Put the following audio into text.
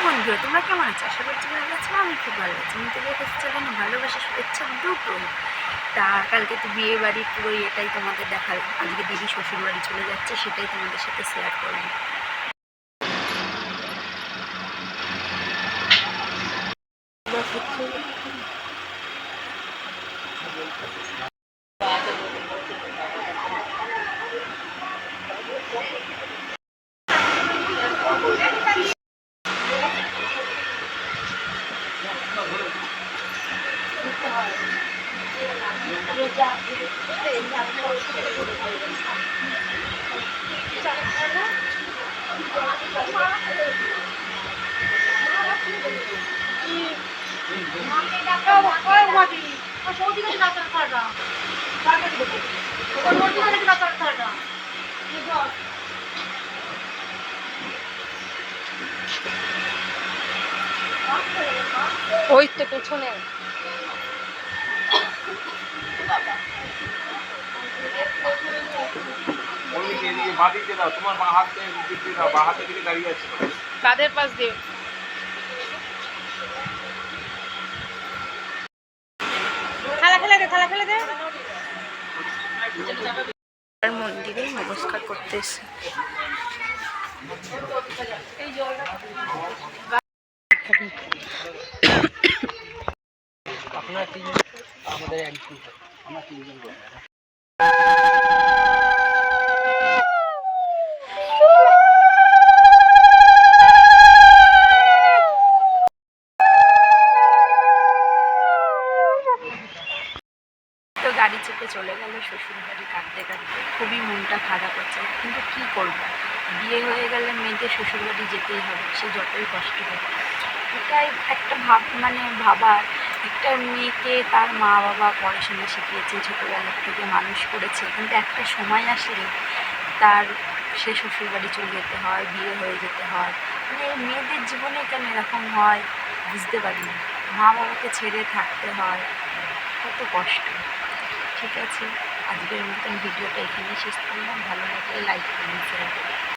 বন্ধুরা, তোমরা কেমন আছো? আশা করছি ভালো আছো। আমি খুব ভালো আছি। আমি তোদের কাছে চালানো ভালোবাসা, শুভেচ্ছা দুটোই। তা কালকে তো বিয়ে বাড়ি পুরোই এটাই তোমাদের দেখালাম। আজকে দিদি শ্বশুর বাড়ি চলে যাচ্ছে, সেটাই তোমাদের সাথে শেয়ার করবো। ওই তো পেছনে কাদের পাশ দিয়ে খেলা খেলে দে মন্দিরে নমস্কার করতে এসে আপনারা তিনজন আমাদের একজন আমরা তিনজন তো গাড়ি চেপে চলে গেল শ্বশুর বাড়ি কাঁদতে কাঁদতে। খুবই মনটা খারাপ হচ্ছে, কিন্তু কি করব, বিয়ে হয়ে গেলে মেয়েকে শ্বশুর বাড়ি যেতেই হবে, সে যতই কষ্ট হোক। এটাই একটা ভাবার একটা মেয়েকে তার মা বাবা পড়াশোনা শিখিয়েছে, ছোটোবেলার থেকে মানুষ করেছে, কিন্তু একটা সময় আসলে তার সে শ্বশুর বাড়ি চলে যেতে হয়, বিয়ে হয়ে যেতে হয়। মেয়েদের জীবনে কেন এরকম হয় বুঝতে পারি না। মা বাবাকে ছেড়ে থাকতে হয়, কত কষ্ট। ঠিক আছে, আজকের মতন ভিডিওটা এখানেই শেষ করলাম। ভালো লাগলে লাইক করুন, শেয়ার করুন।